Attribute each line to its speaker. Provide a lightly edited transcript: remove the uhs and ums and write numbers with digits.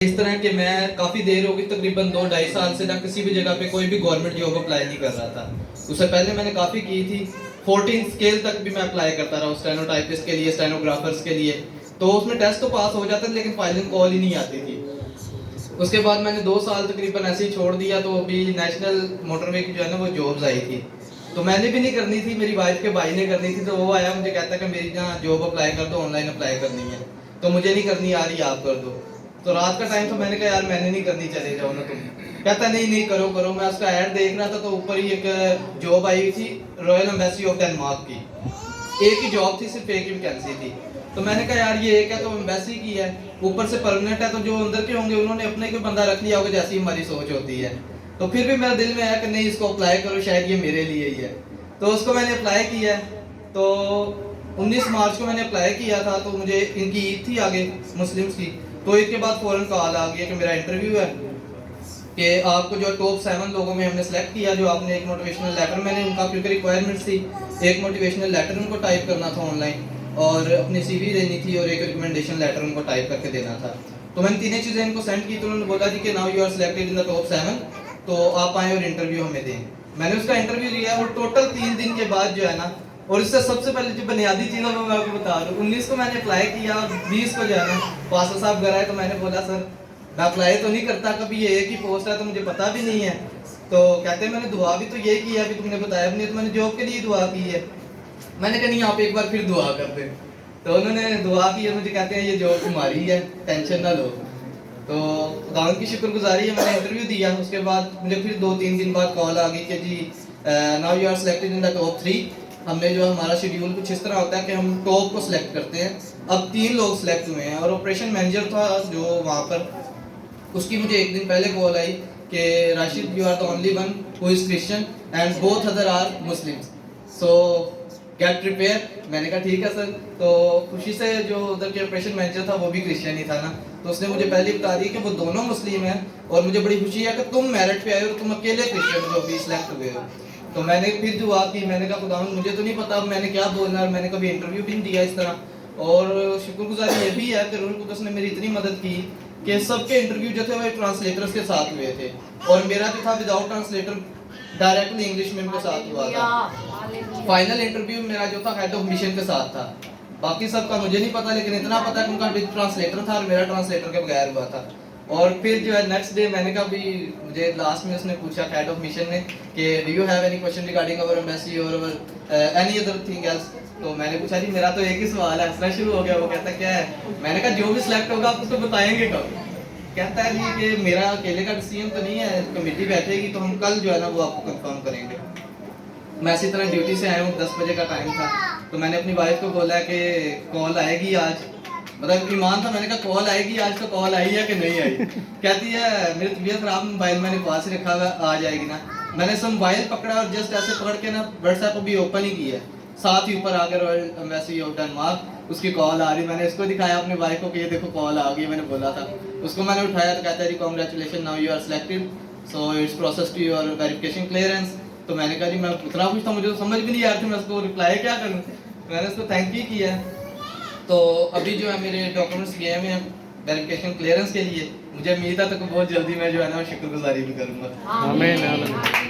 Speaker 1: इस तरह कि मैं काफ़ी देर हो गई, तकरीबन 2-2.5 साल से ना किसी भी जगह पे कोई भी गवर्नमेंट जॉब अप्लाई नहीं कर रहा था। उससे पहले मैंने काफ़ी की थी, 14 स्केल तक भी मैं अप्लाई करता रहा, स्टेनोटाइपिस्ट के लिए, स्टेनोग्राफर्स के लिए। तो उसमें टेस्ट तो पास हो जाता था लेकिन फाइनल कॉल ही नहीं आती थी। उसके बाद मैंने 2 साल तकरीबन ऐसे ही छोड़ दिया। तो अभी नेशनल मोटरवे की जो है ना वो जॉब्स आई थी, तो मैंने भी नहीं करनी थी, मेरी वाइफ के भाई ने करनी थी। तो वो आया मुझे कहता कि मेरी ना जॉब अप्लाई कर दो, ऑनलाइन अप्लाई करनी है। तो मुझे नहीं करनी आ रही, आप कर दो। तो रात का टाइम था, मैंने कहा यार मैंने नहीं करनी, चले जाओ ना तुम। कहता नहीं नहीं करो करो। मैं उसका ऐड देख रहा था तो ऊपर ही एक जॉब आई थी रॉयल एम्बेसी ऑफ डेनमार्क की। एक ही जॉब थी, सिर्फ एक ही वैकेंसी थी। तो मैंने कहा यार ये एक है तो एम्बेसी की है, ऊपर से परमानेंट है, तो जो अंदर के होंगे उन्होंने अपने को बंदा रख लिया होगा, जैसी हमारी सोच होती है। तो फिर भी मेरे दिल में आया कि नहीं इसको अप्लाई करो, शायद ये मेरे लिए ही है। तो उसको मैंने अप्लाई किया। तो 19 मार्च को मैंने अप्लाई किया था। तो मुझे इनकी ईद थी आगे मुस्लिम्स की। तो ईद के बाद फौरन कॉल आ गया कि मेरा इंटरव्यू है, कि आपको जो टॉप 7 लोगों में हमने सेलेक्ट किया। जो आपने एक मोटिवेशनल लेटर, मैंने उनका क्योंकि रिक्वायरमेंट्स थी, एक मोटिवेशनल लेटर उनको टाइप करना था ऑनलाइन, और अपनी सीवी देनी थी, और एक रिकमेंडेशन लेटर उनको टाइप करके देना था। तो मैंने तीनों चीज़ें इनको सेंड की। तो उन्होंने बोला थी कि now you are selected in the top 7, तो आप आए और इंटरव्यू हमें दें। मैंने उसका इंटरव्यू दिया, और टोटल 3 दिन के बाद जो है ना, और इससे सबसे पहले जो बुनियादी चीज़ है वो मैं आपको बता दूँ। 19 को मैंने अप्लाई किया, 20 को जो है ना पासा साहब घर आए। तो मैंने बोला सर मैं अप्लाई तो नहीं करता कभी, ये एक ही पोस्ट है तो मुझे पता भी नहीं है। तो कहते हैं मैंने दुआ भी तो ये की है, अभी तुमने बताया भी नहीं, तो मैंने जॉब के लिए दुआ की है। मैंने कहा नहीं आप एक बार फिर दुआ कर दें। तो उन्होंने दुआ की है, मुझे कहते हैं ये जॉब तुम्हारी है, टेंशन ना लो। तो खुदा की शुक्रगुजारी है, मैंने इंटरव्यू दिया। उसके बाद मुझे फिर 2-3 दिन बाद कॉल आ गई कि जी now you are selected in the top 3। हमने जो हमारा शेड्यूल कुछ इस तरह होता है कि हम टॉप को सिलेक्ट करते हैं। अब 3 लोग सिलेक्ट हुए हैं, और ऑपरेशन मैनेजर था जो वहाँ पर, उसकी मुझे एक दिन पहले कॉल आई कि Rashid you are the only one who is Christian and both other are Muslims, so get prepare. मैंने कहा ठीक है सर। तो खुशी से जो उधर के ऑपरेशन मैनेजर था वो भी क्रिश्चियन ही था ना, तो उसने मुझे पहले बता दी कि वो दोनों मुस्लिम हैं, और मुझे बड़ी खुशी है कि तुम मेरिट पे आए हो और तुम अकेले क्रिश्चियन जो भी सिलेक्ट हुए हो। तो मैंने फिर दुआ की, मैंने कहा खुदावंद मुझे तो नहीं पता मैंने क्या बोलना, और मैंने कभी इंटरव्यू भी नहीं दिया इस तरह। और शुक्रगुजारी ये भी है कि रूह कुद्दस ने मेरी इतनी मदद की कि सबके इंटरव्यू जो थे वो ट्रांसलेटर्स के साथ हुए थे, और मेरा जो था विदाउट ट्रांसलेटर डायरेक्टली इंग्लिश में उनके साथ हुआ था। फाइनल इंटरव्यू मेरा जो था हेड ऑफ मिशन के साथ था। बाकी सबका मुझे नहीं पता, लेकिन इतना पता है कि उनका विद ट्रांसलेटर था और मेरा ट्रांसलेटर के बगैर हुआ था। और फिर जो है नेक्स्ट डे मैंने कहा भी, मुझे लास्ट में उसने पूछा हेड ऑफ मिशन ने कि do you have any question regarding our embassy और एनी अदर थिंग एल्स। तो मैंने पूछा जी मेरा तो एक ही सवाल है। हंसना शुरू हो गया। वो कहता क्या है? मैंने कहा जो भी सिलेक्ट होगा आप उसको बताएंगे कब? कहता है जी कि मेरा अकेले का डिसीजन तो नहीं है, कमेटी बैठेगी तो हम कल जो है ना वो आपको कंफर्म करेंगे। मैं इसी तरह ड्यूटी से आया हूँ, 10 बजे का टाइम था। तो मैंने अपनी वाइफ को बोला कि कॉल आएगी आज, मतलब ईमान था। मैंने कहा कॉल आएगी आज, तो कॉल आई है कि नहीं आई? कहती है मेरी तबीयत खराब, मोबाइल मैंने पास ही रखा हुआ, आ जाएगी ना। मैंने सब मोबाइल पकड़ा और जस्ट ऐसे पकड़ के ना व्हाट्सएप अभी ओपन ही किया, साथ ही ऊपर आ गया रॉयल एम्बेसी ऑफ डेनमार्क, उसकी कॉल आ रही। मैंने इसको दिखाया अपनी वाइफ को कि ये देखो कॉल आ गई, मैंने बोला था। उसको मैंने उठाया तो कहता है जी congratulation, now you are selected, so it's process to your verification clearance. तो मैंने कहा जी मैं उतना कुछ था, मुझे तो समझ भी नहीं आ रही थी मैं उसको रिप्लाई क्या करूँ। मैंने उसको थैंक यू किया। तो अभी जो है मेरे डॉक्यूमेंट्स गए हुए हैं वेरिफिकेशन क्लियरेंस के लिए। मुझे उम्मीद है तो बहुत जल्दी मैं जो है ना शुक्रगुजारी भी करूँगा।
Speaker 2: आमीन।